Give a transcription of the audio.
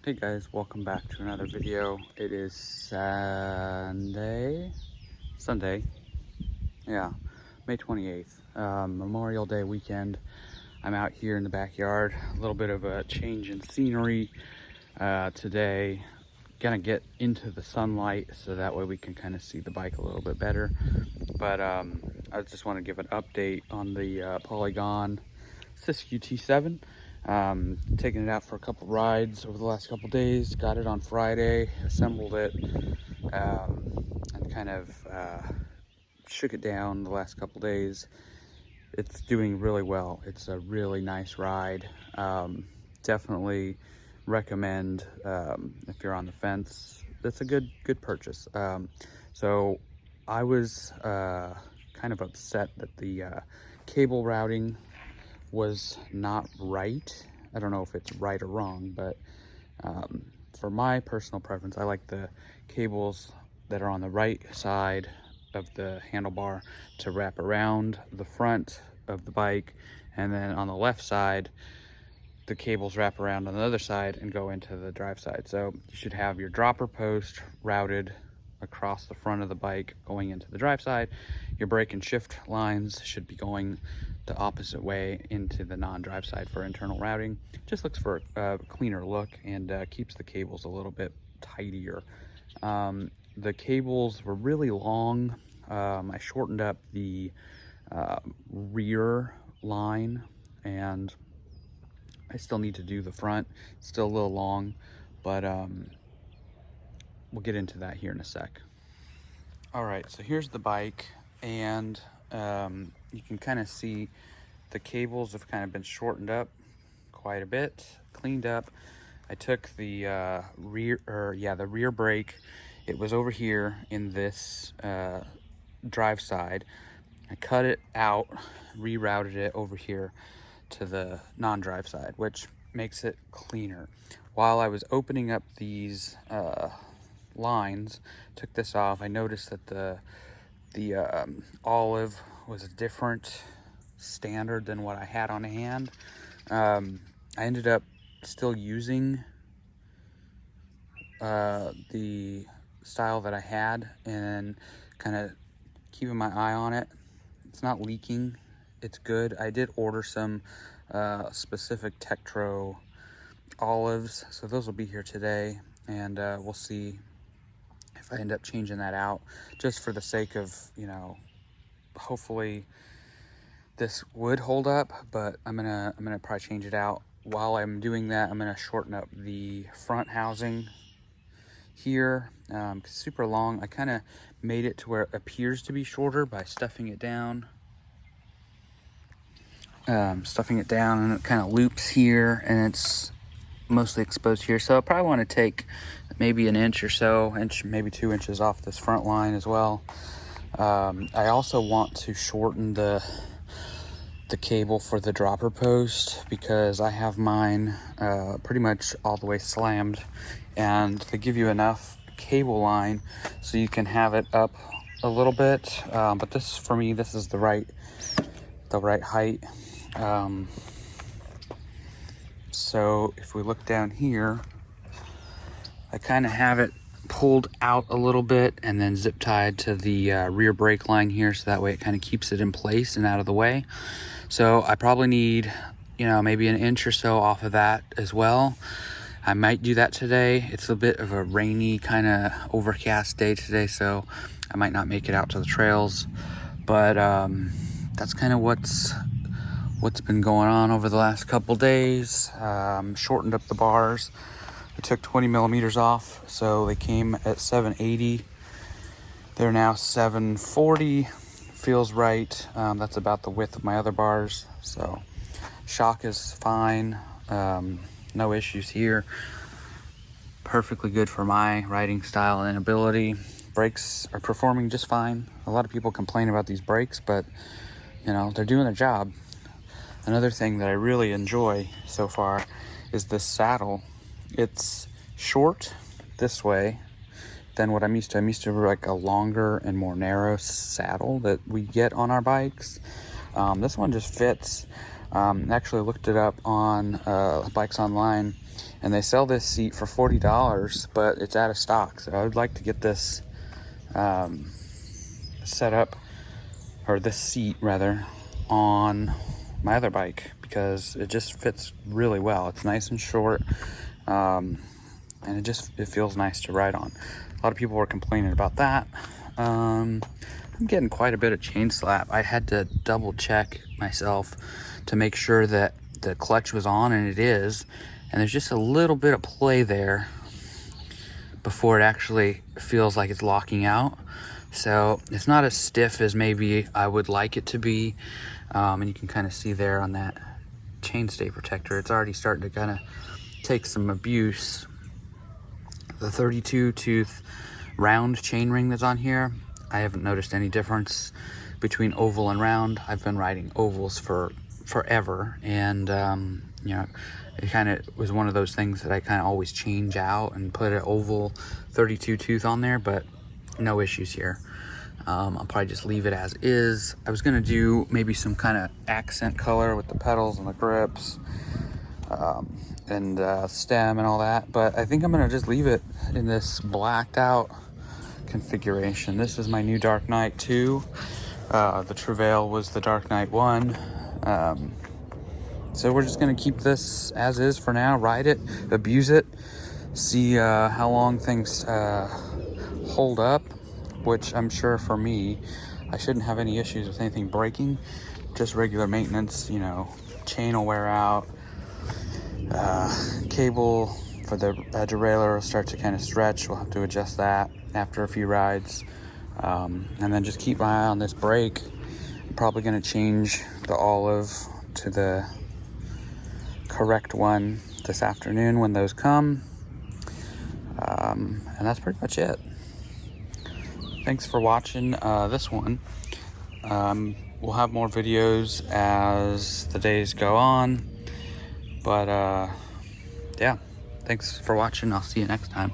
Hey guys, welcome back to another video. It is Sunday, yeah, May 28th, Memorial Day weekend. I'm out here in the backyard, a little bit of a change in scenery today. Gonna get into the sunlight so that way we can kind of see the bike a little bit better. But I just want to give an update on the Polygon Siskiu T7. Taking it out for a couple rides over the last couple days. Got it on Friday, assembled it, and kind of shook it down the last couple days. It's doing really well. It's a really nice ride. Definitely recommend if you're on the fence. That's a good purchase. So I was kind of upset that the cable routing was not right. I don't know if it's right or wrong, but for my personal preference, I like the cables that are on the right side of the handlebar to wrap around the front of the bike, and then on the left side the cables wrap around on the other side and go into the drive side. So you should have your dropper post routed across the front of the bike going into the drive side. Your brake and shift lines should be going the opposite way into the non-drive side for internal routing. Just looks for a cleaner look and keeps the cables a little bit tidier. The cables were really long. I shortened up the rear line, and I still need to do the front. It's still a little long, but we'll get into that here in a sec. All right, so here's the bike, and you can kind of see the cables have kind of been shortened up quite a bit, cleaned up. I took the rear brake. It was over here in this drive side. I cut it out, rerouted it over here to the non-drive side, which makes it cleaner. While I was opening up these lines, took this off, I noticed that the olive was a different standard than what I had on hand. I ended up still using the style that I had and kind of keeping my eye on it. It's not leaking, it's good. I did order some specific Tektro olives, so those will be here today, and we'll see if I end up changing that out, just for the sake of, you know, hopefully this would hold up, but I'm gonna probably change it out. While I'm doing that, I'm gonna shorten up the front housing here. It's super long. I kind of made it to where it appears to be shorter by stuffing it down. And it kind of loops here, and it's mostly exposed here. So I probably want to take maybe an inch or so, maybe 2 inches off this front line as well. I also want to shorten the cable for the dropper post, because I have mine pretty much all the way slammed, and they give you enough cable line so you can have it up a little bit, but this, for me, this is the right height. So if we look down here, I kind of have it pulled out a little bit and then zip tied to the rear brake line here, so that way it kind of keeps it in place and out of the way. So I probably need, you know, maybe an inch or so off of that as well. I might do that today. It's a bit of a rainy, kind of overcast day today, so I might not make it out to the trails, but that's kind of what's been going on over the last couple days. Shortened up the bars. I took 20 millimeters off, so they came at 780. They're now 740. Feels right. That's about the width of my other bars, so shock is fine. No issues here. Perfectly good for my riding style and ability. Brakes are performing just fine. A lot of people complain about these brakes, but you know, they're doing their job. Another thing that I really enjoy so far is this saddle. It's short this way than what I'm used to. I'm used to like a longer and more narrow saddle that we get on our bikes. This one just fits. Actually looked it up on Bikes Online, and they sell this seat for $40, but it's out of stock. So I would like to get this set up, or this seat rather, on my other bike, because it just fits really well. It's nice and short, and it feels nice to ride on. A lot of people were complaining about that. I'm getting quite a bit of chain slap. I had to double check myself to make sure that the clutch was on, and it is. And there's just a little bit of play there before it actually feels like it's locking out. So it's not as stiff as maybe I would like it to be. And you can kind of see there on that chainstay protector, it's already starting to kind of take some abuse. The 32 tooth round chain ring that's on here, I haven't noticed any difference between oval and round. I've been riding ovals for forever, and you know, it kind of was one of those things that I kind of always change out and put an oval 32 tooth on there, but no issues here. I'll probably just leave it as is. I was gonna do maybe some kind of accent color with the pedals and the grips, and stem and all that, but I think I'm gonna just leave it in this blacked out configuration. This is my new Dark Knight 2. The Travail was the Dark Knight 1. So we're just gonna keep this as is for now, ride it, abuse it, see how long things hold up, which I'm sure for me, I shouldn't have any issues with anything breaking, just regular maintenance. You know, chain will wear out, cable for the derailleur will start to kind of stretch. We'll have to adjust that after a few rides, and then just keep my eye on this brake. I'm probably going to change the olive to the correct one this afternoon when those come, and that's pretty much it. Thanks for watching this one. We'll have more videos as the days go on, but yeah, thanks for watching. I'll see you next time.